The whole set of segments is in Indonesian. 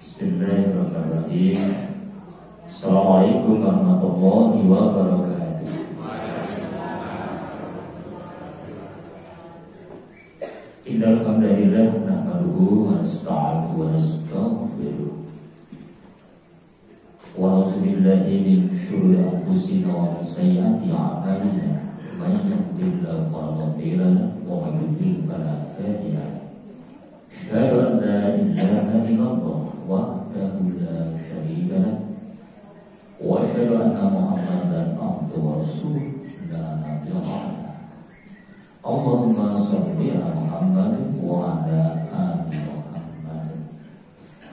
Bismillahirrahmanirrahim. Assalamualaikum warahmatullahi wabarakatuh. Innal hamdalillah nahmaduhu wa nasta'inuhu wa nastaghfiruh. Wa na'udzu billahi min syururi anfusina wa min sayyiati a'malina. Man yahdihillahu fala mudilla lahu wa man yudlil fala hadiya lahu. Asyhadu an la ilaha illallah wahdahu la syarika lahu wa asyhadu anna Muhammadan abduhu wa rasuluh la nabiyya ba'dahu. Allahumma shalli ala Muhammad wa ala ali Muhammad.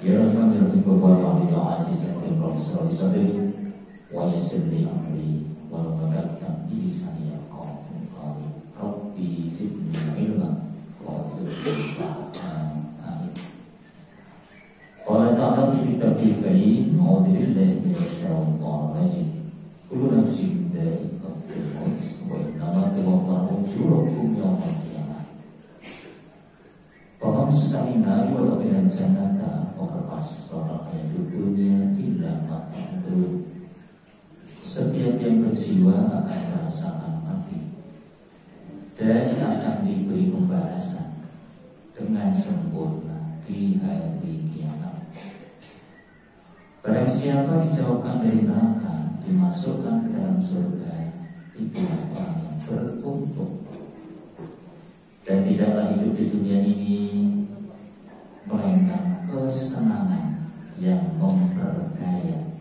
Ya Rahman ya Rahim wa aziz ya Rasul sadri wa yassir li amri wa qaddatam bi lisani yaqulu qawli rabbi zidni ilma wa zidni amin. Qala ta'ala fi kitabih karim a'udzu billahi minasyaitonir rajim. Kullu nafsin dha'iqatul maut wa innama tuwaffawna ujurakum yawmal qiyamah. Faman sa'ina wa laqiyan jannata wa qasara hayatud dunya illa mata'ud. Setiap yang berjiwa akan merasakan mati dan akan diberi pembalasan dengan sempurna di hari kiamat. Barang siapa dijauhkan dari neraka, dimasukkan ke dalam surga, itu orang yang beruntung. Dan tidaklah hidup di dunia ini melainkan kesenangan yang memperdaya.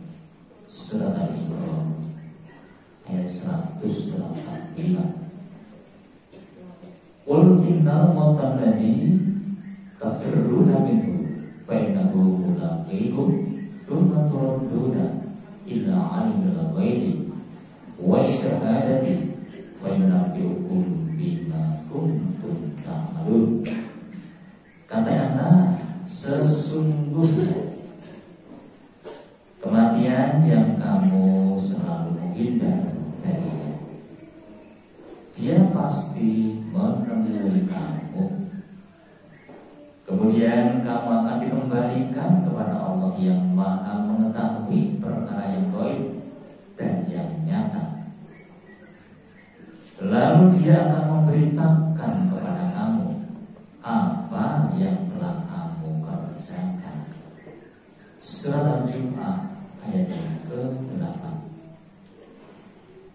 Surat Al-Imran ayat 185. Qul innal mautal ladzi tafirruna minhu fa innahu mulaqikum thumma turadduna illa 'alimil ghaibi wasyahadati fa yunabbi'ukum bima kuntum ta'malun. Katakanlah, sesungguhnya kematian yang kamu selalu menghindar darinya, dia pasti menemui kamu. Kemudian kamu akan dikembalikan kepada Allah yang Maha mengetahui perkara yang gaib dan yang nyata. Lalu dia akan memberitakan kepada kamu apa yang telah kamu kerjakan. Surat Al-Jumu'ah ayat yang ke-8.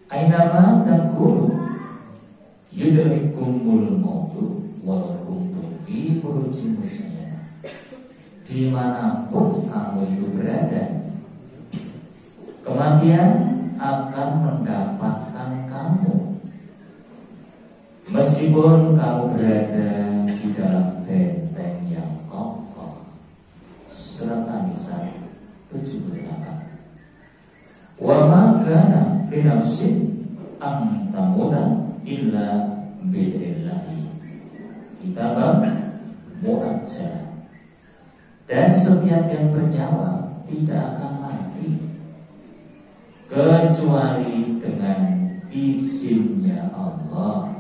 Ainama takunu yudrikumul mautu walau kuntum fi burujin musyayyada. Dimanapun kamu itu berada, kematian akan mendapatkan kamu, meskipun kamu berada di dalam benteng yang kokoh. Surat An-Nisa 78. Wa ma kana li nafsin an tamuta illa bi'idnillahi kitaban muajjal. Dan setiap yang bernyawa tidak akan mati kecuali dengan izinnya Allah,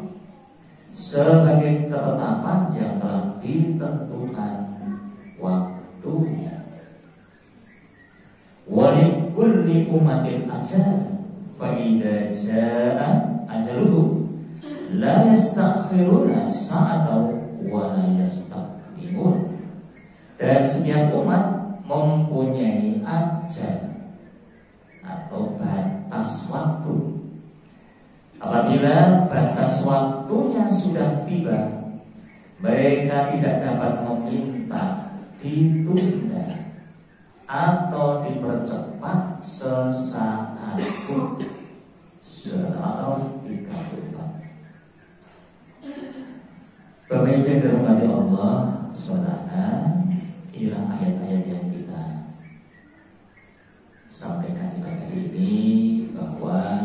sebagai ketetapan yang telah ditentukan waktunya. Wa li kulli ummatin ajal fa idza jaa ajaluhum la yastakhiruna sa'atan wa la yastaqdimun. Dan setiap umat mempunyai ajal atau batas waktu. Apabila batas waktunya sudah tiba, mereka tidak dapat meminta ditunda atau dipercepat sesaat pun. Surat Al-Araf 34. Bapak Ibu yang dirahmati Allah Subhanahu, inilah ayat-ayat yang kita sampaikan di pagi ini, bahwa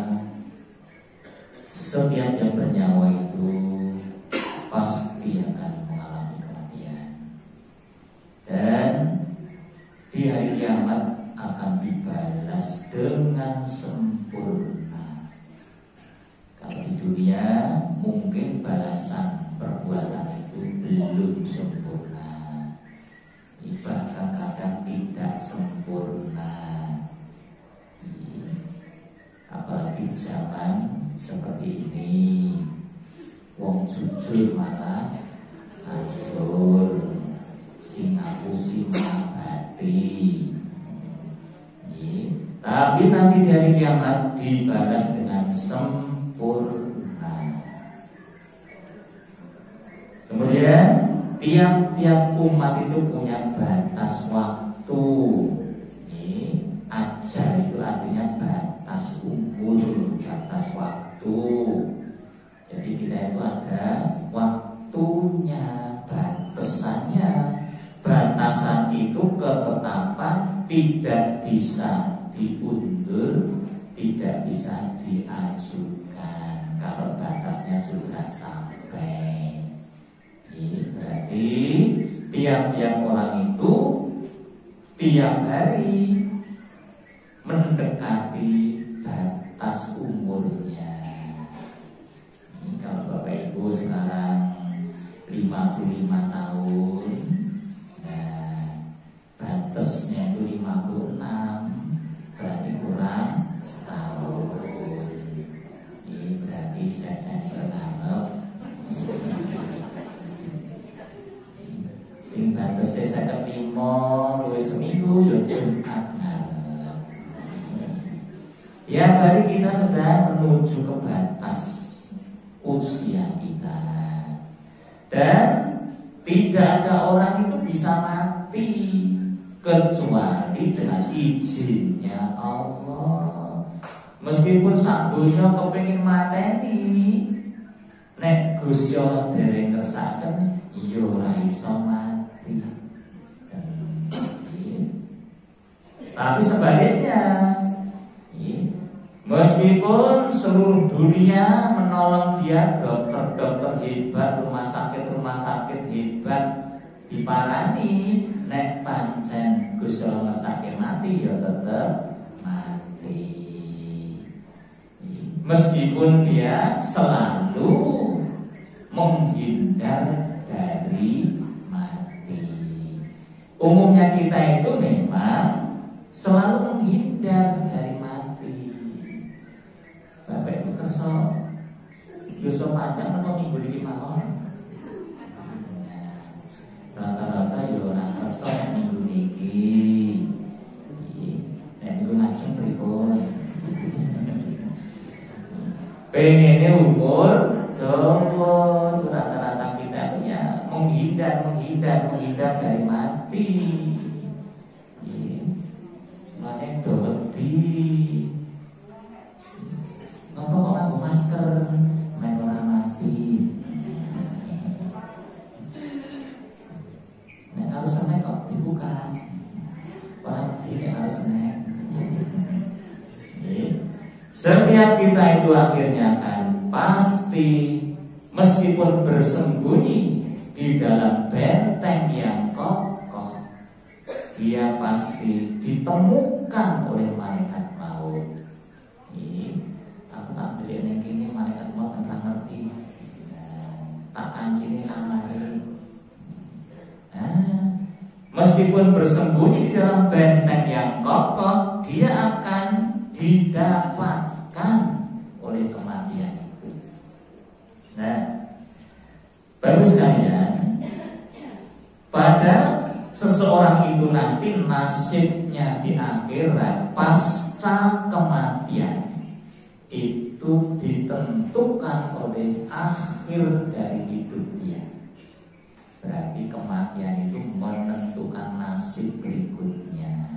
setiap yang bernyawa itu pasti akan mengalami kematian, dan di hari kiamat akan dibalas dengan sempurna. Kalau di dunia mungkin balasan perbuatan itu belum sempurna, bahkan kadang tidak wong jujur malah hancur. Sing ngapusi mati. Tapi nanti di hari kiamat dibalas dengan sempurna. Kemudian tiap-tiap umat itu punya batas waktu. Ajal itu artinya batas umur, batas waktu. Jadi kita itu ada waktunya, batasannya. Batasan itu ketetapan, tidak bisa diundur, tidak bisa diajukan kalau batasnya sudah sampai. Ini berarti tiap-tiap orang itu tiap hari mendekati batas umurnya. Ini kalau Bapak Ibu sekarang 55 tahun, nah batasnya itu 56, berarti kurang setahun. Ini berarti saya berharap sing batasnya saya kelima luwih seminggu ya Jumat. Ya, hari kita sedang menuju ke batas usia kita. Dan tidak ada orang itu bisa mati kecuali dengan izinnya Allah. Meskipun sak donya kepengin mateni, nek Gusti Allah dereng ngersaken ya ora iso mati. Tapi sebaliknya, meskipun seluruh dunia menolong dia, dokter-dokter hebat, rumah sakit hebat diparani, nek pancen Gusti Allah ngersake mati ya tetep mati. Meskipun dia selalu menghindar dari mati. Umumnya kita itu memang selalu menghindar dari mati. Bapak Ibu kerso Yusuf panjang atau minggu ini mawon. Rata-rata ya orang kerso minggu niki. Nek niku ngajeng pripun? Pengennya umur dawa, rata-rata kita ya menghindar dari mati. Mane dowedi. Ngapa kok nganggo masker men ora mati? Nek harus senek kok dibuka. Ora tidak harus senek. Setiap kita itu akhirnya akan pasti, meskipun bersembunyi di dalam benteng yang kokoh, dia pasti ditemukan oleh malaikat maut. Aku tak beli ini malaikat maut kan ngerti. Tak kancini kamari. Meskipun bersembunyi di dalam benteng yang kokoh, dia akan didapatkan oleh kematian itu. Nah, baru sekalian, pada seseorang itu nanti nasibnya di akhirat pasca kematian itu ditentukan oleh akhir dari hidup dia. Berarti kematian itu menentukan nasib berikutnya.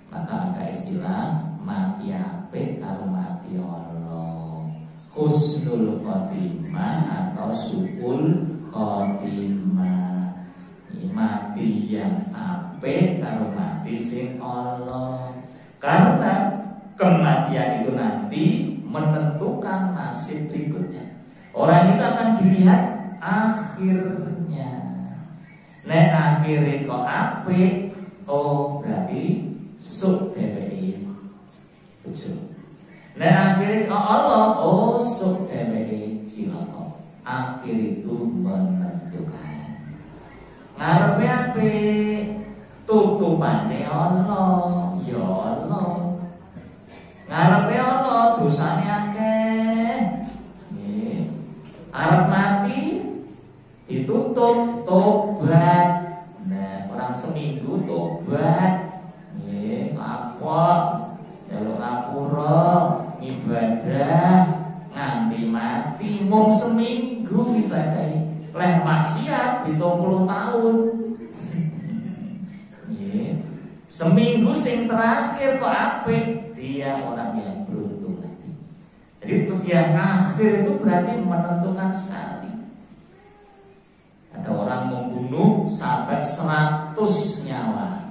Maka ada istilah mati apik karo mati Allah, husnul khotimah atau su'ul khotimah. Mati yang apik karo mati sing Allah. Karena kematian itu nanti menentukan nasib berikutnya. Orang itu akan dilihat akhirnya. Nek akhirnya kok apik, oh berarti suk dheweke. Betul. Nek akhirnya kok Allah, oh suk dheweke cilaka. Akhir itu menentukan. Ngarepe apik, tutupane Allah, ya Allah. Ngarepe Allah dosane akeh. Arep mati tobat. Nah, orang seminggu tobat, apa? Jaluk ngapura, ibadah nganti mati, mung seminggu ibadah. Leh maksiat 70 tahun. Seminggu sing terakhir kok apik, dia orang yang beruntung lagi. Jadi untuk yang akhir itu berarti menentukan sekali. Ada orang membunuh sampai 100 nyawa.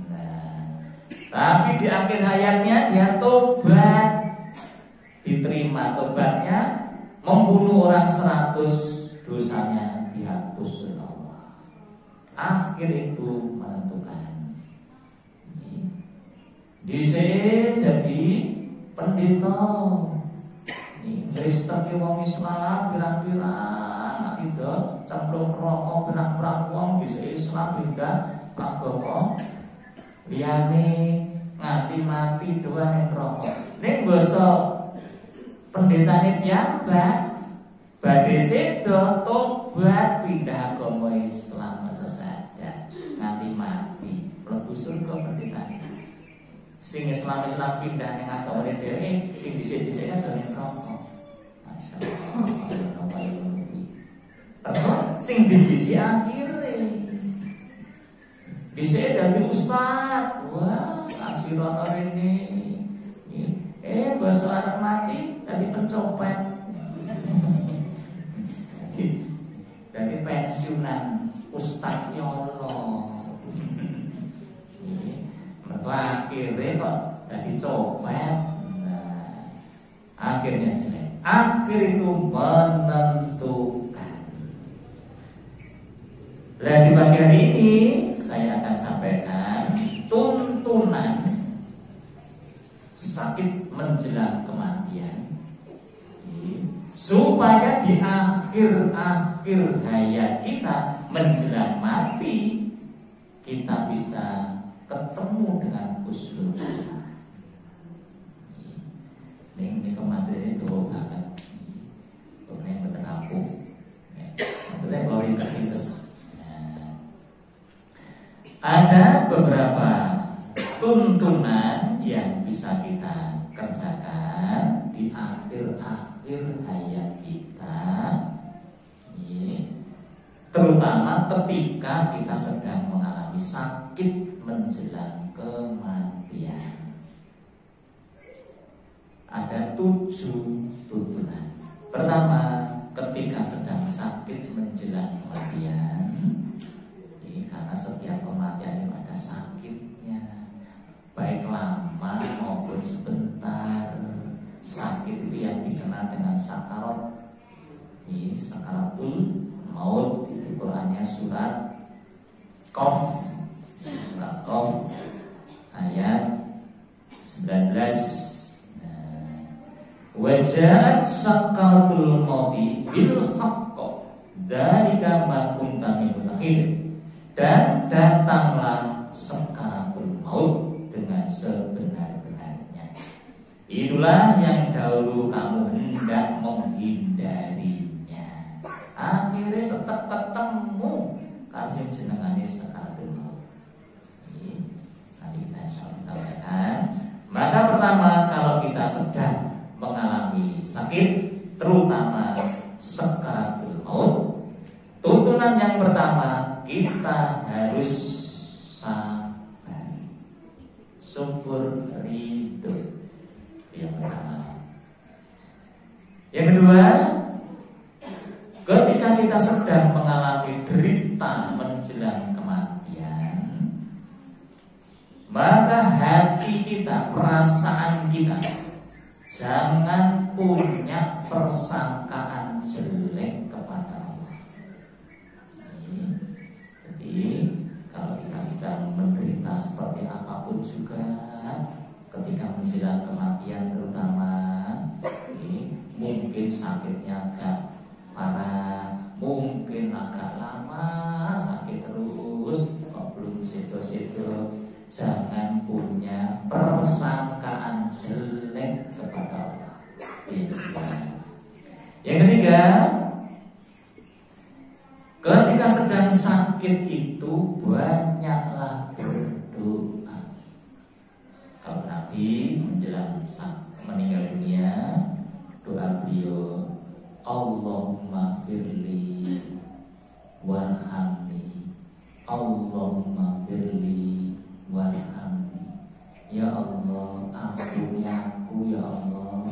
Nah, tapi di akhir hayatnya dia tobat, diterima tobatnya, membunuh orang 100, dosanya dihapus oleh Allah. Akhir itu menentukan. Dhisik dadi pendeta, Kristen ki wong Islam pirang-pirang itu cemplung neraka pirang-pirang wong dhisik Islam juga agama liyane nganti mati doa ning neraka. Ning basa pendetane piyambak badhe sedo tobat pindah agama Islam saja nganti mati mlebu surga pendetane. Sing Islam pindah ning agama dhewe, sing dhisik-dhisik ning neraka. Masyaallah. Sing dibiji akhire. Dhisik dadi ustaz. Wah, asirono rene. Basa arep mati dadi pencopet. Dadi pensiunan ustaz nyolo. Akhirnya kok jadi copet. Nah, akhirnya jelek. Akhir itu menentukan. Nah, di bagian ini saya akan sampaikan tuntunan sakit menjelang kematian, supaya di akhir hayat kita menjelang mati kita bisa ketemu dengan husnul khotimah. Ini kematian itu banget. Ini betul aku. Betul bawa intes. Ada beberapa tuntunan yang bisa kita kerjakan di akhir-akhir hayat kita, terutama ketika kita sedang mengalami sakit menjelang kematian. Ada 7 tuntunan. Pertama, ketika sedang sakit menjelang kematian, karena setiap kematian itu ada sakitnya, baik lama maupun sebentar. Sakit itu yang dikenal dengan sakarat, sakaratul maut. Itu Qur'annya surat Qaf, ayat 19. Wajah sakaratul mauti bil haqq dzalika ma kunta minhu tahid. Dan datanglah sakaratul maut dengan sebenar-benarnya. Itulah yang dahulu kamu hendak menghindarinya. Akhirnya tetap ketemu kasih jenengane sakaratul maut. Nanti kita sampaikan. Maka pertama, kalau kita sedang mengalami sakit, terutama sakaratul maut, tuntunan yang pertama, kita harus sabar, syukur, ridho. Yang pertama. Yang kedua, ketika kita sedang mengalami derita menjelang kematian, maka hati kita, perasaan kita, jangan punya persangkaan jelek kepada Allah. Jadi kalau kita sedang menderita seperti apapun juga, ketika menjelang kematian terutama, mungkin sakitnya agak parah, mungkin agak lama sakit terus, kok belum situ-situ, jangan punya persangkaan jelek kepada Allah. Yang ketiga, Ketika sedang sakit itu banyaklah berdoa. Kalau Nabi menjelang meninggal dunia, doa beliau, Allahumma firli warhamni, Allahumma firli warhamni. Ya Allah, ampuni aku ya Allah,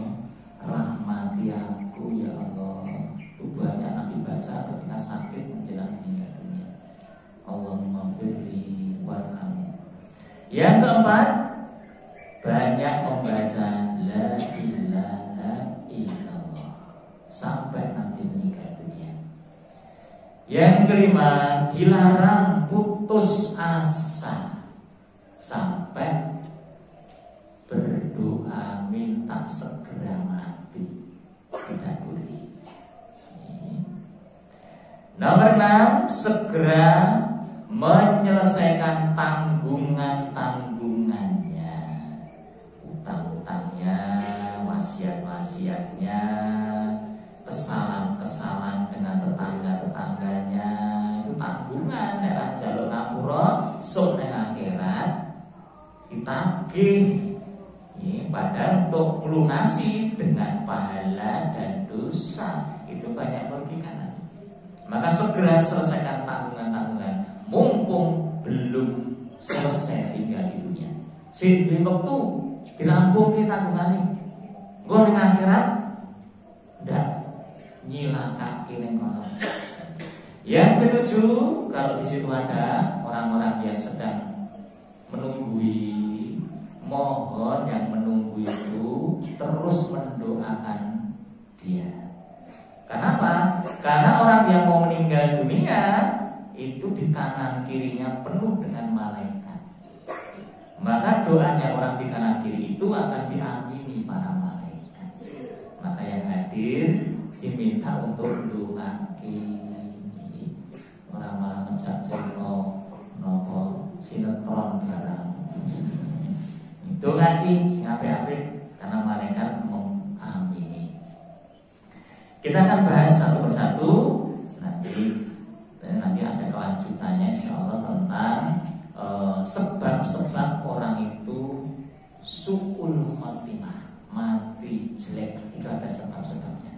rahmati aku ya Allah. Itu banyak Nabi baca ketika sakit menjelang meninggal dunia. Allahumma firli warhamni. Yang keempat, banyak membaca la ilaha illallah sampai nanti meninggal dunia. Yang kelima, dilarang putus asa sampai berdoa minta segera mati, tidak boleh. Nomor 6, segera menyelesaikan tanggungan-tanggungannya, utang-utangnya, wasiat-wasiatnya, kesalahan-kesalahan dengan tetangga-tetangganya. Itu tanggungan daerah jalur ngapura sok nang akhirat ditagih. Padahal untuk melunasi dengan pahala dan dosa itu banyak merugikan. Maka segera selesaikan tanggungan-tanggungan mumpung belum selesai tinggal di dunia. Sing di waktu dirampungke tanggungane. Engko ning akhirat ndak nyilakake ning kono. Yang ketujuh, kalau di situ ada orang-orang yang sedang menunggui, mohon yang menunggu itu terus mendoakan dia. Kenapa? Karena orang yang mau meninggal dunia itu di kanan kirinya penuh dengan malaikat. Maka doanya orang di kanan kiri itu akan diamini para malaikat. Maka yang hadir diminta untuk doa. Orang malah ngejak cerita nopo sinetron barang. Itu lagi apik-apik karena malaikat mengamini. Kita akan bahas satu persatu nanti ada kelanjutannya insyaallah tentang sebab-sebab orang itu su'ul khotimah, mati jelek. Itu ada sebab-sebabnya.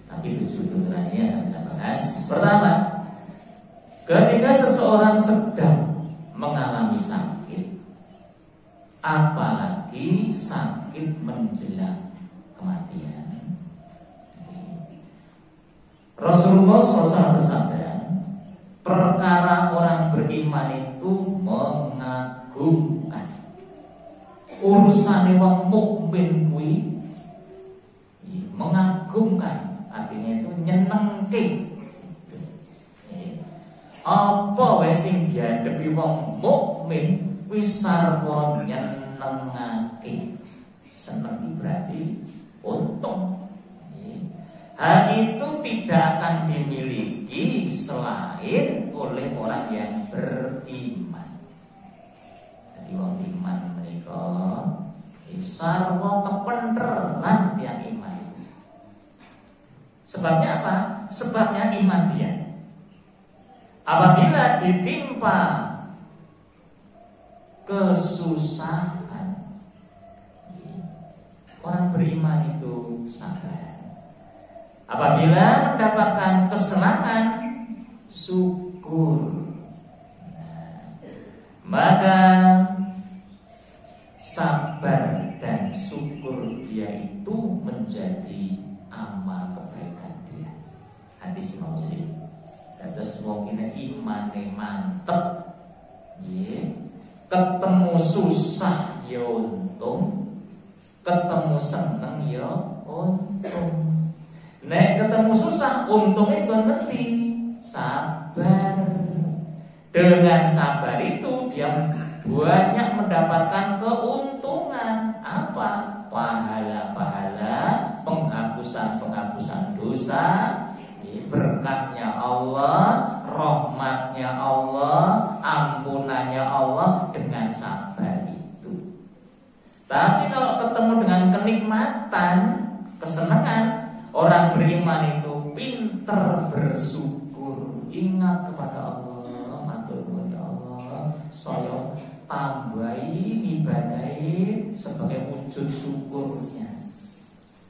Tapi tujuh terakhir yang kita bahas. Pertama, ketika seseorang sedang mengalami sakit, apalagi sakit menjelang kematian, Rasulullah SAW bersabda, perkara orang beriman itu mengagumkan. Urusan wong mukmin kuwi mengagumkan, artinya itu nyenengke. Apa wae sing diadepi wong mukmin kuwi sarwa nyenengake. Seneng berarti untung. Hal itu tidak akan dimiliki selain oleh orang yang beriman. Jadi wong iman menika sarwa kepenteran tiang iman. Sebabnya apa? Sebabnya iman dia. Apabila ditimpa kesusahan, orang beriman itu sabar. Apabila mendapatkan kesenangan, syukur. Maka sabar dan syukur dia itu menjadi amal kebaikan dia. Hadis Imam Muslim. Terus wong imane mantep, ketemu susah ya untung, ketemu seneng ya untung. Nek ketemu susah, untungnya kon ngerti, sabar. Dengan sabar itu dia banyak mendapatkan keuntungan. Apa? Pahala-pahala, penghapusan dosa, berkahnya Allah, rahmatnya Allah, ampunannya Allah dengan sabar itu. Tapi kalau ketemu dengan kenikmatan, kesenangan, orang beriman itu pinter bersyukur. Ingat kepada Allah, matur nuwun ya Allah, saya tambahi ibadahi sebagai wujud syukurnya.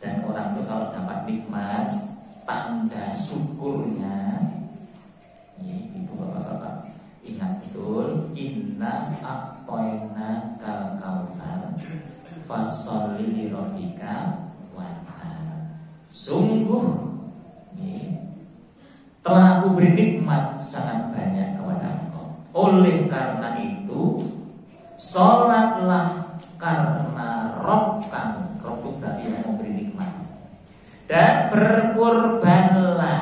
Dan orang itu kalau dapat nikmat, tanda syukurnya, itu bapak-bapak ingat betul, inna a'toina kal kautsar fasholli li rabbika wanhar. Sungguh telah aku beri nikmat sangat banyak kepada engkau. Oleh karena itu, sholatlah karena Rob kamu. Rob itu berarti yang memberi nikmat. Dan berkorbanlah.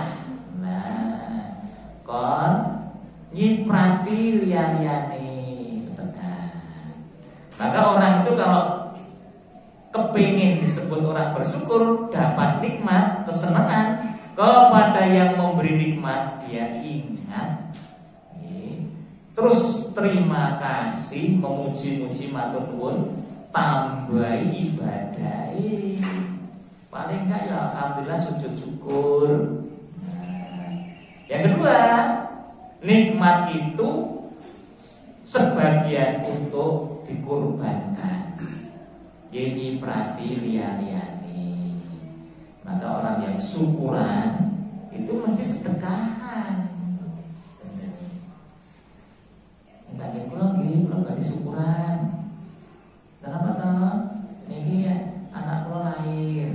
Nah, kon nyiprati liya-liyane sedekah. Maka orang itu kalau kepingin disebut orang bersyukur, dapat nikmat, kesenangan kepada yang memberi nikmat, dia ingat, terus terima kasih, memuji-muji, matur nuwun, tambah ibadah. Paling enggak ya alhamdulillah sujud syukur. Nah, yang kedua, nikmat itu sebagian untuk dikorbankan. Jadi perhati lihat-lihat. Maka orang yang syukuran itu mesti sedekahan. Enggak ada belum gak syukuran. Kenapa toh? Ini ya, anak lo lahir.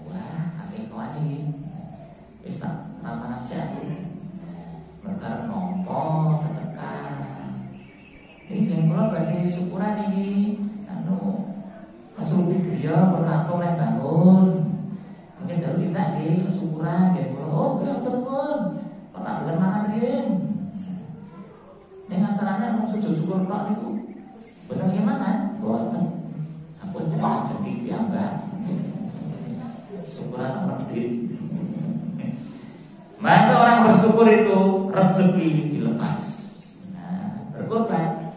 Wah, kakek kawan ini. Wis tak ramah nasihat. Berkar nompo sedekah. Ini yang lo berarti syukuran ini. Kesurupi dia berlaku oleh bangun. Mungkin kalau tidak di syukuran dia oh ya betul. Kok tak boleh makan dia. Dengan caranya mau sujud syukur kok itu. Benar gimana? Boten. Aku jadi piambak. Syukuran merdek. Maka orang bersyukur itu rezeki dilepas. Nah, berkorban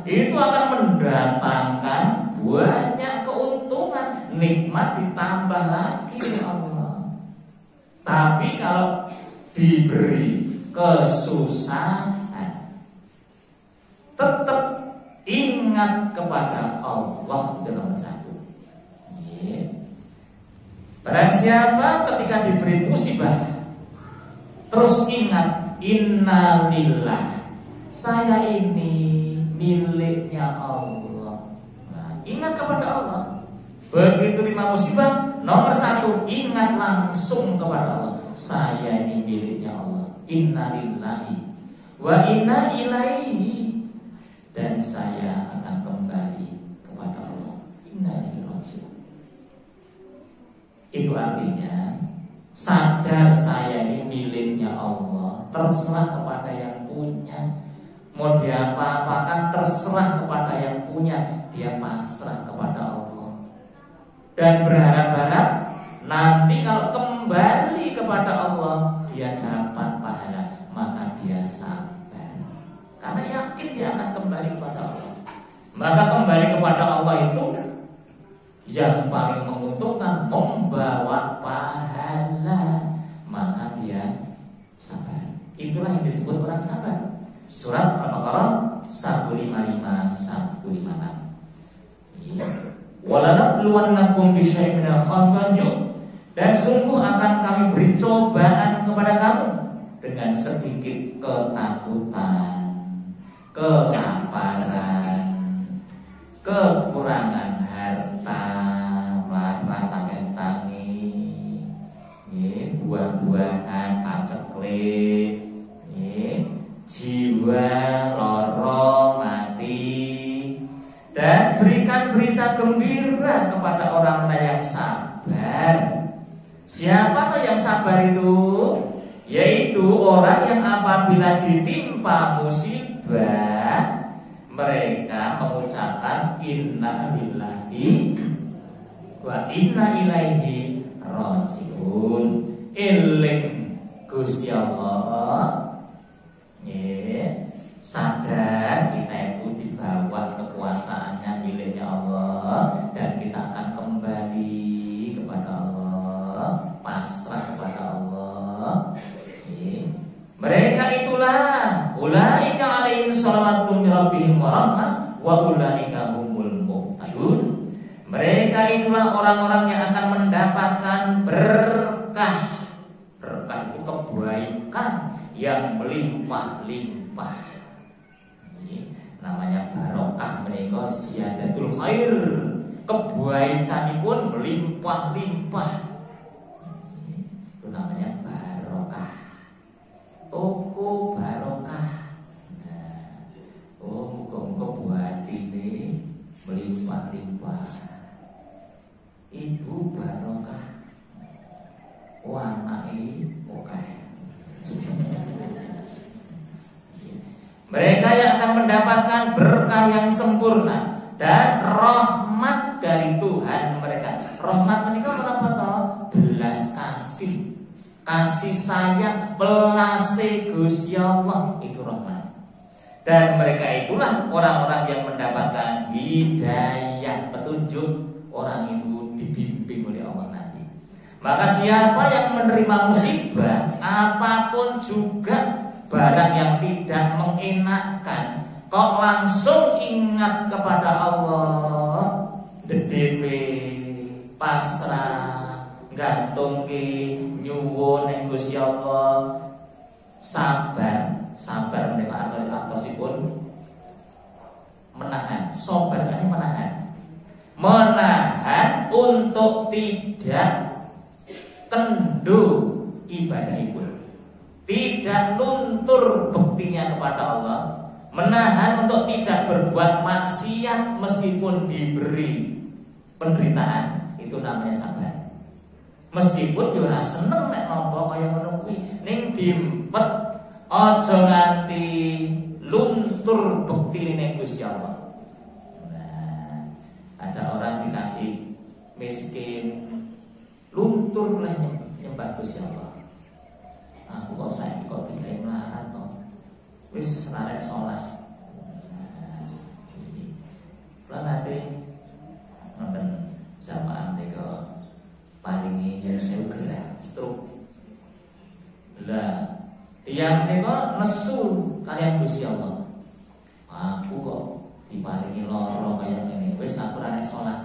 itu akan mendatangkan banyak keuntungan, nikmat ditambah lagi ya Allah. Tapi kalau diberi kesusahan, tetap ingat kepada Allah dalam satu. Barang siapa ketika diberi musibah terus ingat innalillah, saya ini miliknya Allah. Nah, ingat kepada Allah. Begitu terima musibah, nomor satu ingat langsung kepada Allah. Saya ini miliknya Allah. Innalillahi wa inna ilaihi, dan saya akan kembali kepada Allah. Inna ilaihi raji'un. Itu artinya sadar saya ini miliknya Allah. Terserah kepada yang punya. Mau diapa-apakan terserah kepada yang punya. Dia pasrah kepada Allah. Dan berharap-harap nanti kalau kembali kepada Allah dia dapat pahala. Maka dia sabar, karena yakin dia akan kembali kepada Allah. Maka kembali kepada Allah itu yang paling menguntungkan, membawa pahala. Maka dia sabar. Itulah yang disebut orang sabar. Surat Al-Baqarah 155-156. Walanabluwannakum bisyai'in minal khawfi wal ju', dan sungguh akan kami beri cobaan kepada kamu dengan sedikit ketakutan, kelaparan, kekurangan harta, larang tangi, buah-buahan, paceklik, jiwa loro mati. Dan berikan berita gembira kepada orang yang sabar. Siapa yang sabar itu? Yaitu orang yang apabila ditimpa musibah mereka mengucapkan inna lillahi wa inna ilaihi raji'un. Eling Gusti Allah, sadar kita itu di bawah kekuasaannya, miliknya Allah, dan kita akan kembali kepada Allah, pasrah kepada salawatun min rabbihim wa rahmah wa ulaika humul muhtadun. Mereka itulah orang-orang yang akan mendapatkan berkah. Berkah itu kebaikan yang melimpah-limpah. Namanya barokah menika ziyadatul khair. Kebaikanipun melimpah-limpah. Itu namanya barokah. Toko barokah. Muga-muga buatine melimpah-limpah. Ibu barokah. Anake akeh. Mereka yang akan mendapatkan berkah yang sempurna dan rahmat dari Tuhan mereka. Rahmat mereka apa toh? Belas kasih, kasih sayang, pelase Gusti Allah, itu rahmat. Dan mereka itulah orang-orang yang mendapatkan hidayah, petunjuk. Orang itu dibimbing oleh Allah nanti. Maka siapa yang menerima musibah apapun juga, barang yang tidak mengenakan, kok langsung ingat kepada Allah, dedewe pasrah, gantungke nyuwun ing Gusti Allah, sabar menika artosipun menahan, sabar kan menahan untuk tidak kendu ibadah ibu, tidak luntur bektinya kepada Allah, menahan untuk tidak berbuat maksiat meskipun diberi penderitaan, itu namanya sabar. Meskipun yo ora seneng nek napa kaya ngono kuwi, ning diempet aja nganti luntur bektine Gusti Allah. Nah, ada orang dikasih miskin, luntur lah nyembah Gusti Allah. Aku kok saiki kok digawe melarat to. Wis larek salat. Lan ate nonton jamaah nika palingi yen sewu gerah stroke. Lah tiyang nika nesu kalian Gusti Allah. Aku kok diparingi lara kaya ngene. Wis aku larek salat.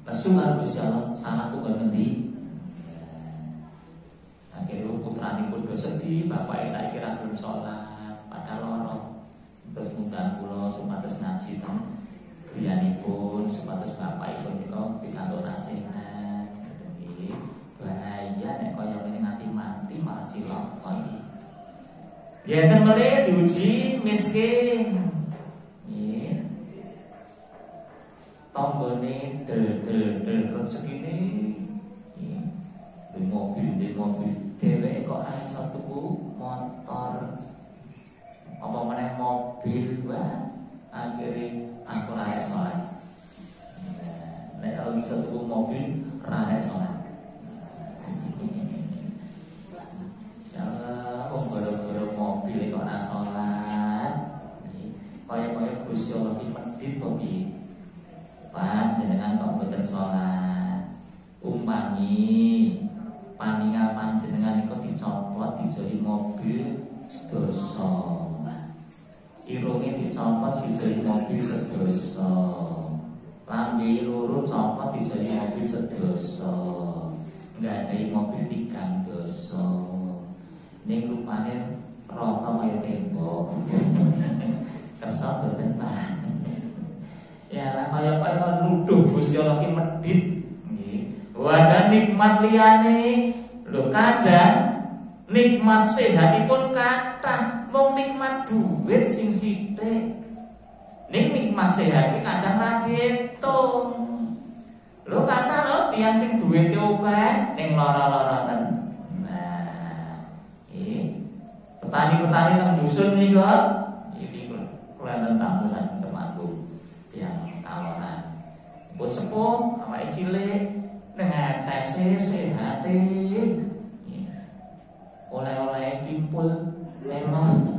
Nesu karo Gusti Allah, salahku kok ngendi? Akhirnya putranipun do sedih, bapake saiki ra gelem salat, padahal lara. Terus ngundang kula supados ngaji teng griyanipun, supados bapakipun nika pikantuk nasihat. Nggih, bahaya nek kaya ngene nganti mati malah cilaka iki. Ya ten mele diuji miskin. Nggih. Tanggane del rezekine. Di mobil dheweke kok iso tuku motor apa meneh mobil wae, akhire aku ora iso salat. Nek ora iso tuku mobil ora iso salat. Ya gara-gara mobil kok ora salat. Kaya Gusti Allah iki masjid kok piye? Pan jenengan kok mboten salat. Umpami paninggal panjenengan iku dicopot dijoli mobil sedoso. Irunge dicopot dijoli mobil sedoso. Lambe loro copot dijoli mobil sedoso. Nggadahi mobil 3 dosa. Ning rupane rata kaya tembok. Kersa boten Pak. Ya lah kaya nuduh Gusti Allah ki medhit. Wadah nikmat liyane lho, kadang nikmat sehatipun kathah, mung nikmat duit sing sithik. Ning nikmat sehat iki kadang ra ketung. Lho kathah lho tiyang sing duwite akeh ning lara-laranen. Nah, petani-petani teng dusun niku iki kula tamu saking temanku yang kaloran. Pun sepuh awake cilik dengan tes sehate oleh-oleh timpul lemon.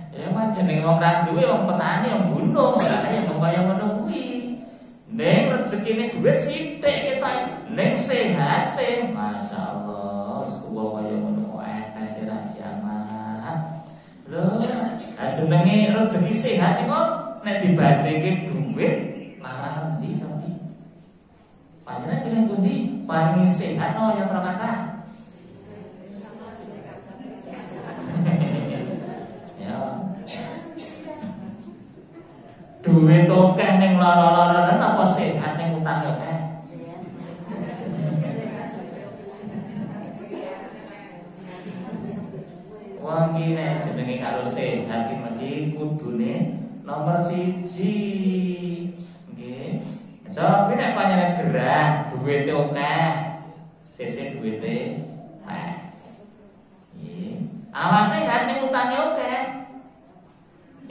Ya pancen ning wong ra duwe wong petani wong gunung ora kaya wong kaya ngono kuwi. Ning rezekine dhuwit sithik ketok, ning sehate masyaallah wis tuwa kaya ngono tes ra siaman. jenenge rezeki sehat iku nek dibandingke duit larang endi sampe. Panjenengan pilih pundi? Paling sehat no yang terkata. Ya. Duit akeh ning lara-laranen apa sehat ning utang akeh? Wong iki nek jenenge karo sehat iki kudune nomor 1. Nggih. Tapi nek panjenengan gerah, duwite akeh. Sesuk duwite akeh. Nggih. Awak sehat ning utange akeh.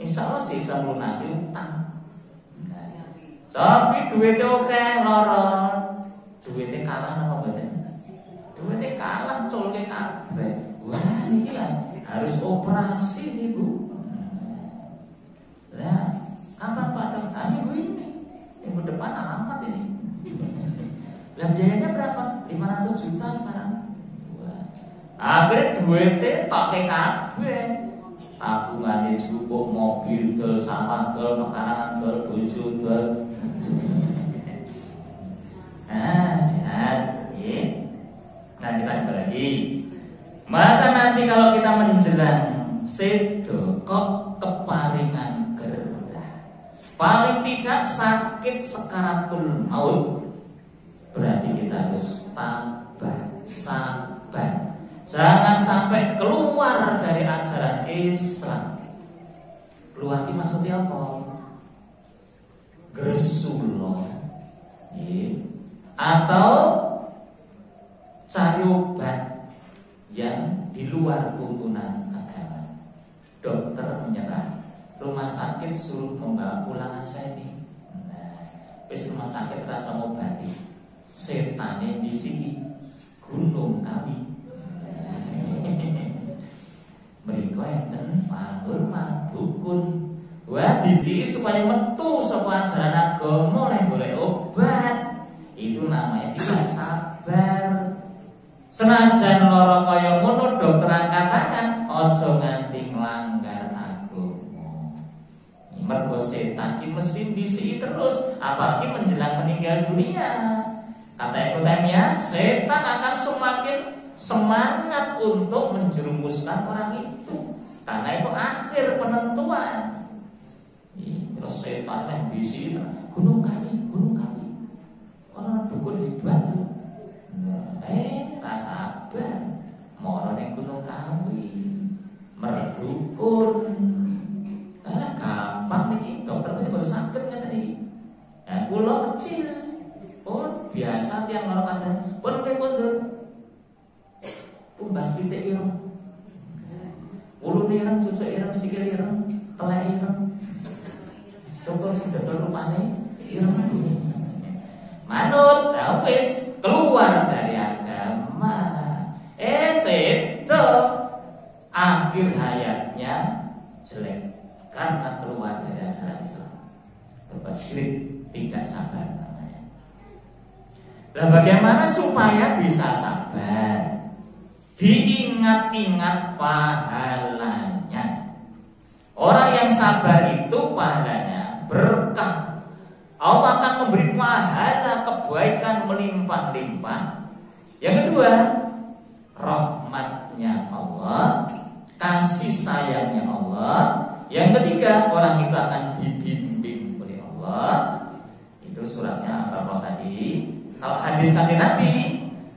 Insyaallah sih iso lunasi utang. Tapi duwite akeh lara. Duwite kalah napa mboten? Duwite kalah culke kabeh. Wah, iki lah harus operasi nih Bu. Lah, kapan Pak Dokter? Minggu ini. Minggu depan alamat ini. Lah biayanya berapa? 500 juta sekarang. Wah. Akhirnya duitnya pakai kabeh. Tabungannya cukup mobil, dol, sampah, dol, makanan, dol, bojo, dol. Nah, sehat. Ya. Nah, kita kembali lagi. Maka nanti kalau kita menjelang sedo kok keparingan gerah, paling tidak sakit sekaratul maut, berarti kita harus tabah, sabar. Jangan sampai keluar dari ajaran Islam. Keluar ini maksudnya apa? Gersullah, atau cari obat yang di luar tuntunan agama. Dokter menyerah, rumah sakit suruh membawa pulang aja ini. Nah, wis rumah sakit rasa ngobati, setane di sini gunung kami. Mereka enten pangur dukun. Wah, diji supaya metu sapa ajaran agama nek golek obat. Itu namanya tidak sabar. Senajan lara kaya ngono dokter angkat tangan, aja nganti nglanggar agama. Mergo setan iki mesti mbisiki terus, apalagi menjelang meninggal dunia. Kata Ibnu Taimiyah, setan akan semakin semangat untuk menjerumuskan orang itu. Karena itu akhir penentuan. Terus setan yang mbisiki gunung kami. Orang dukun hebat. Sabar, moro ning gunung kawi, merdukun. Gampang niki, dokter mesti baru sakit ngeten iki. Nah, kula kecil. Oh, biasa tiang lara kaca. Pun nggih kondur. Tumbas pitik ireng. Ulune ireng, cucuk ireng, sikil ireng, telek ireng. Dokter sing dodol rupane ireng. Manut, ya wis keluar dari agama. Sedo akhir hayatnya jelek karena keluar dari ajaran Islam. Berbuat syirik, tidak sabar namanya. Nah, bagaimana supaya bisa sabar? Diingat-ingat pahalanya. Orang yang sabar itu pahalanya berkah. Allah akan memberi pahala kebaikan melimpah-limpah. Yang kedua, rahmatnya Allah, kasih sayangnya Allah. Yang ketiga, orang itu akan dibimbing oleh Allah. Itu suratnya apa tadi? Kalau hadis kanjeng Nabi,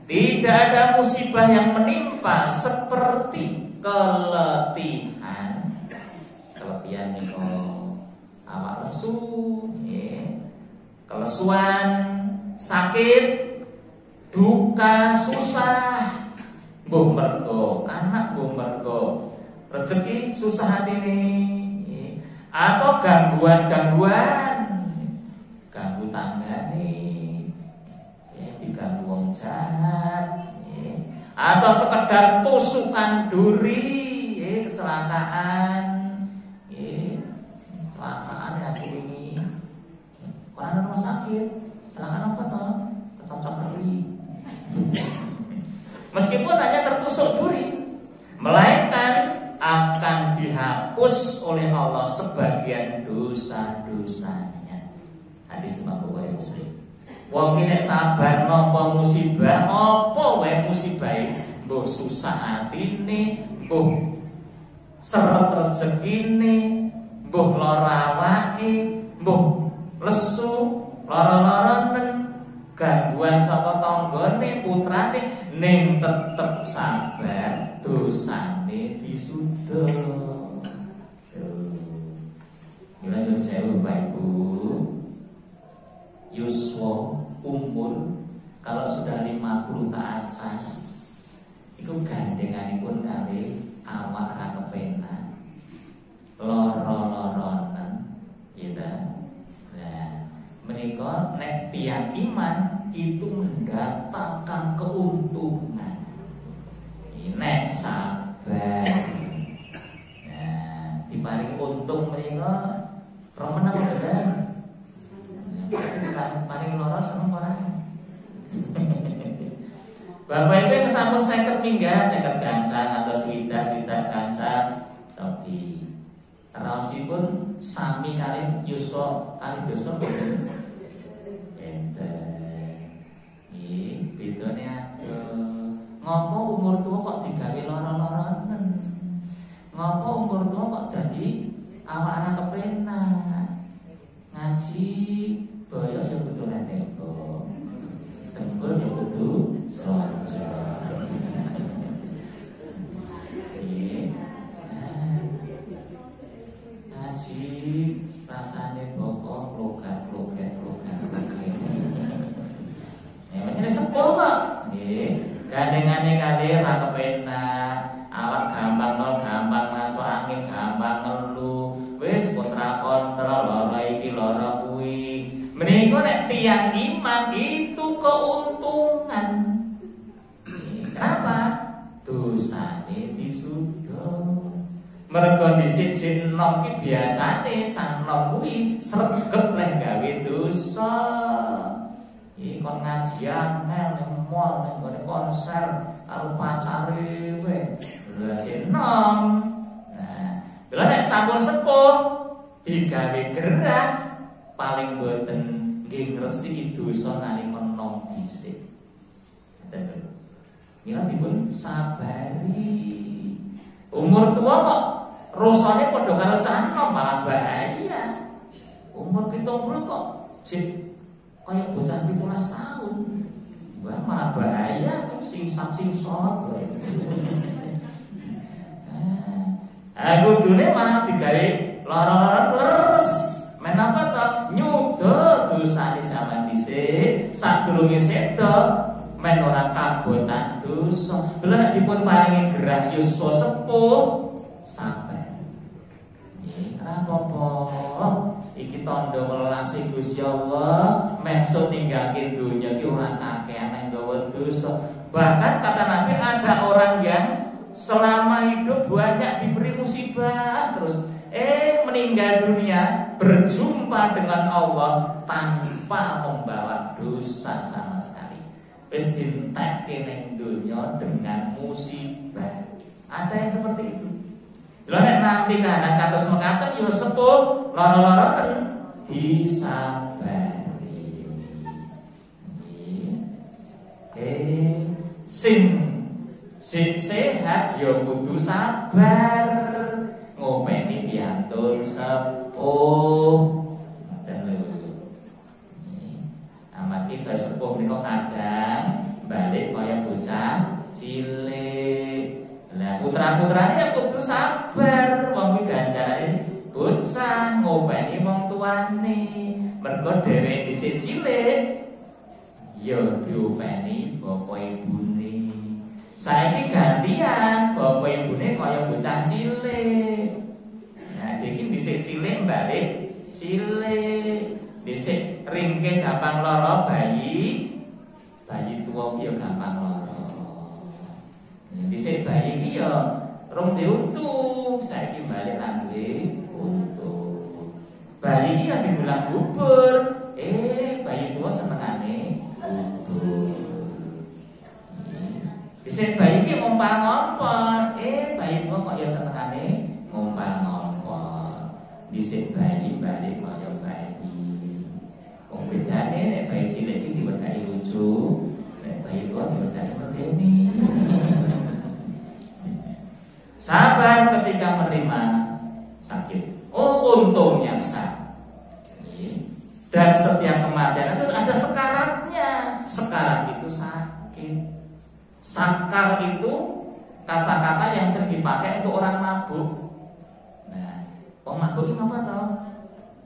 tidak ada musibah yang menimpa seperti keletihan. Keletihan itu awak lesu, kelesuan, sakit, duka, susah. Mbuh mergo anak, mbuh mergo rezeki susah hati ini, atau gangguan-gangguan, ganggu tangga nih, diganggu wong jahat, atau sekedar tusukan duri, kecelakaan, kecelakaan ya ini, orang rumah sakit, kecelakaan apa toh? Kecocok keri. Meskipun hanya tertusuk duri, melainkan akan dihapus oleh Allah sebagian dosa-dosanya. Hadis Imam Bukhari Muslim. Wong nek sabar nampa musibah, apa wae musibahe, mbuh susah atine, mbuh seret rezekine, mbuh lara awake, mbuh lesu, lara-laranen, gangguan saka tanggane, putrane, ning tetep sabar, dosane disuda. Gila sewu Bapak Ibu. Yuswa umur kalau sudah 50 ke atas itu gandenganipun kali awak ra kepenak, loro-loronen gitu. Nah, menika nek tiyang iman itu mendatangkan keuntungan. Nek sabar. Nah, diparing untung menika remen apa bener? Paling loro seneng ora. Bapak Ibu yang sampun 50 minggah, 50 gangsal atau swidak gangsal tapi raosipun sami kali yuswa kali dosa boten. Enten. Iki bedane adoh. Ngopo umur tua kok digawe loro-loronen? Ngopo umur tua kok dadi awak anak kepenak? Ngaji boyo ya kudu tempo, tembel ya kudu sojo. Ngaji rasane pokok logat. Ya macam sepuh kok. Nggih, gandengane kali ra kepenak, awak gampang masuk angin, gampang ngeluh. Wis kontra lara iki lara kuwi. Menika nek tiyang iman itu keuntungan. Kenapa? Dosane disuda. Mergo dhisik jin nom ki biasane cah nom kuwi sregep lek gawe dosa. Iki kon ngajian ning mall ning gone konser karo pacare we. Lha jin nom. Nah, lha nek sampun sepuh digawe gerak paling boten nggih ngresiki dosa nalika nom dhisik. Ngoten. Mila dipun sabari. Umur tua kok rasane padha karo cah nom malah bahaya. Umur 70 kok jek kaya bocah 17 tahun. Wah malah bahaya sing salat wae. Kudune malah digawe lara-lara leres. Menapa to? Nyuda dosane sampeyan dhisik, sadurunge seda men ora kabotan dosa. Lha nek dipun paringi gerah yuswa sepuh, sabar. Nggih, ora apa-apa. Iki tandha welase Gusti Allah, mehso ninggalke donya ki ora kakean nggawa dosa. Bahkan kata Nabi ada orang yang selama hidup banyak diberi musibah terus meninggal dunia berjumpa dengan Allah tanpa membawa dosa sama sekali. Wis dintekke ning donya dengan musibah. Ada yang seperti itu. Lha nek nampi kahanan kados mekaten ya sepuh lara-laranen disabari. Sing sehat ya kudu sabar. Ngopeni piantun sepuh. Ngoten lho. Amati saya sepuh menika kadang balik kaya bocah cilik. Lah putra-putrane ya kudu sabar, wong iki ganjarane bocah ngopeni wong tuane. Mergo dheweke dhisik cilik ya diopeni bapak ibune. Saiki gantian bapak ibune kaya bocah cilik. Nah, iki dhisik cilik balik cilik. Dhisik ringke gampang lara bayi tuwa ki ya gampang lara. Dhisik bayi ki ya rong diuntu, saiki balik nangge untu. Bayi ki ya didulang bubur, bayi tuwa senengane bubur. Dhisik bayi ki ngompal-ngompol, bayi tuwa kok ya senengane ngompal. menerima sakit. Oh, untungnya besar. Dan setiap kematian itu ada sekaratnya. Sekarat itu sakit. Sakar itu kata-kata yang sering dipakai untuk orang mabuk. Nah, wong mabuk ini apa toh?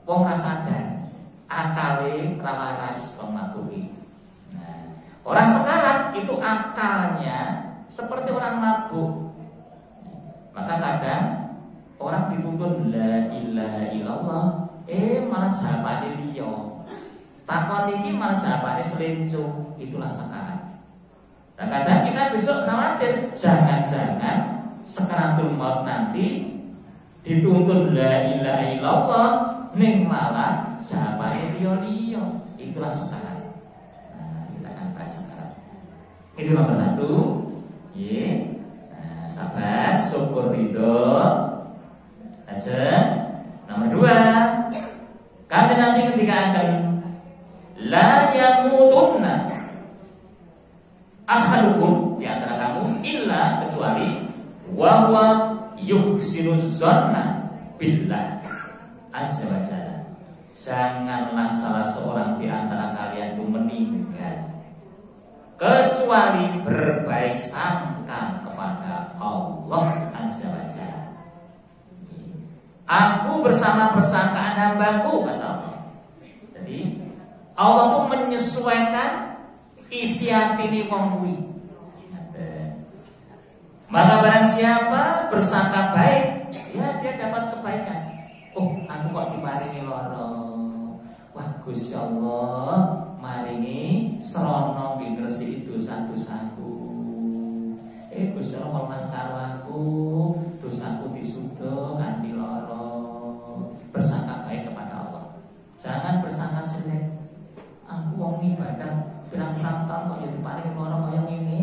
Wong rasadan, akale rawaras wong mabuk ini. Nah, orang sekarat itu akalnya seperti orang mabuk. Maka kadang orang dituntun la ilaha illallah, malah jawabane liya. Takon iki malah jawabane selencu, itulah sekarat. Nah, kadang kita besok khawatir jangan-jangan sekaratul maut nanti dituntun la ilaha illallah ning malah jawabane liya-liya, itulah sekarat. Nah, kita akan bahas sekarat. Itu nomor 1. Nah, sabar, syukur ridho. Aja. Nomor 2, kata Nabi ketika akan la yamutunna ahadukum, di antara kamu, illa, kecuali wa huwa yuhsinuz zanna billah azza wa jalla. Janganlah salah seorang di antara kalian itu meninggal kecuali berbaik sangka kepada Allah azza wa jalla. Aku bersama persangkaan hambaku, kata Allah. Jadi Allah tuh menyesuaikan isi hati ini wong kuwi. Maka barang siapa bersangka baik, ya dia dapat kebaikan. Oh, aku kok diparingi lara. Wah, Gusti Allah maringi srana nggih ngresiki dosa-dosaku. Gusti Allah mas karo aku, dosaku disuda kanthi lara. Bersangka baik kepada Allah. Jangan bersangka jelek. Aku wong ibadah pirang-pirang tahun kok ya diparingi lara kaya ngene.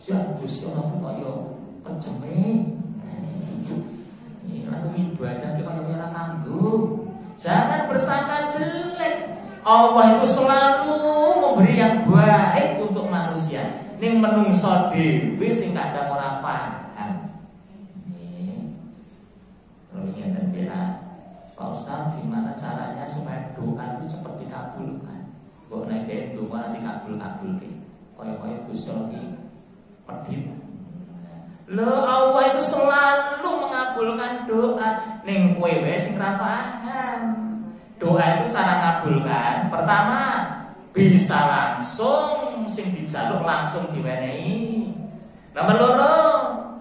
Siap Gusti Allah kok ya kejeme. Ini aku ibadah ki kaya ora kanggo. Jangan bersangka jelek. Allah itu selalu memberi yang baik untuk manusia. Ning menungso dhewe sing kadang ora paham. Pak Ustaz, gimana caranya supaya doa itu cepat dikabulkan? Kok nek doa nanti kabul-kabul ki. Kaya-kaya Gusti Allah pedit. Lho, Allah itu selalu mengabulkan doa. Ning kowe wae sing ora paham. Doa itu cara ngabulkan. Pertama, bisa langsung sing dijaluk langsung diwenehi. Nomor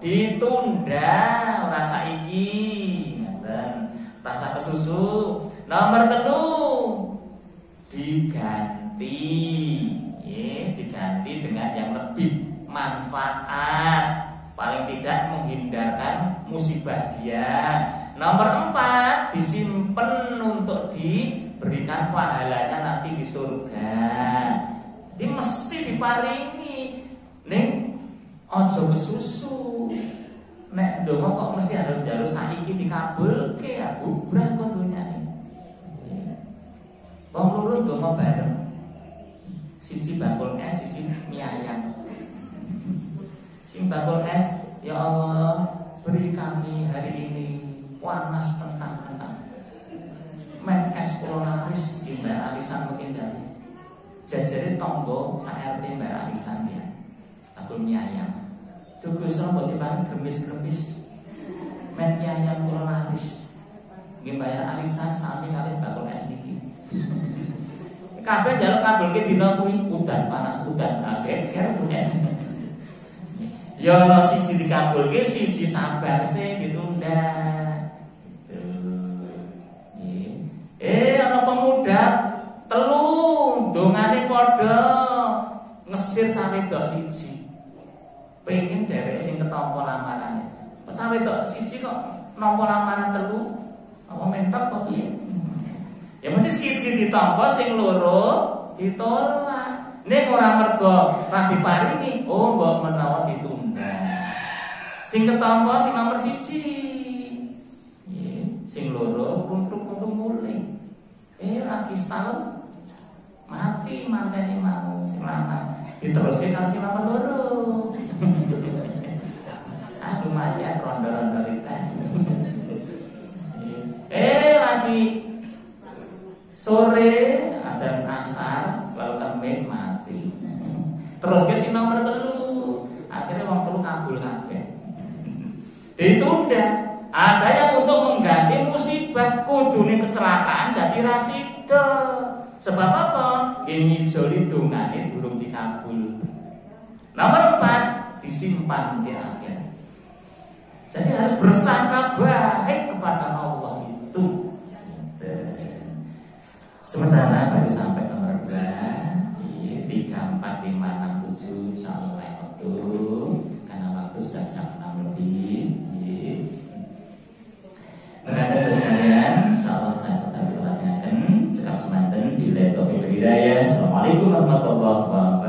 2, ditunda ora saiki. Rasa kesusu. Nomor 3, diganti, diganti dengan yang lebih manfaat, paling tidak menghindarkan musibah dia. Nomor 4, disimpan untuk diberikan pahalanya nanti di surga. Ini mesti diparingi. Ning ojo kesusu. Nek donga kok mesti harus saiki dikabulke ya bubrah kok dunyane. Wong loro donga bareng. Siji bakul es, siji mie ayam. Sing bakul es, ya Allah, beri kami hari ini panas kentang-kentang. Men es kula laris Mbak Alisan menghindari. Jajare tangga sak RT Mbak Alisan ya. Bakul mie ayam. Dugu serobot diparing gremis-gremis. Men ayam kula laris. Nggih bayar arisan sami kalih bakul es niki. Kabeh njaluk kabulke dina kuwi udan panas udan geger punya. Ya ana siji dikabulke, siji sabar sih ditunda. Gitu. Ana pemuda telu dongane padha ngesir cawe wedok siji. Pengen dheweke sing ketampa lamarane. Cawe wedok siji kok nampa lamaran telu. Apa mentok kok piye? Ya mesti siji ditampa sing loro ditolak. Nek ora mergo ra diparingi, oh mbok menawa ditunda. Sing ketampa sing nomor siji. Sing loro kuntruk-kuntruk mulih. Lagi setahun mati mantene mau sing lanang. Diteruske karo sing nomor loro. Lumayan rondo-rondo sami sore ada asar lalu temit mati. Terus ke si nomor 3 akhirnya wong 3 kabul kabeh. Ditunda. Ada yang untuk mengganti musibah kudune kecelakaan dadi rasida. Sebab apa? Nggih ngijoli dongane durung dikabul. Nomor 4 disimpan di akhir. Jadi harus bersangka baik kepada Allah itu. Sementara baru sampai nomor 2 3, 4, 5, 6, 7 insyaallah waktu. Karena waktu sudah jam 6 lebih. Rekan-rekan sekalian, insyaallah saya sudah berlaksanakan cekap semanten bila taufiq hidayah. Assalamualaikum warahmatullahi wabarakatuh.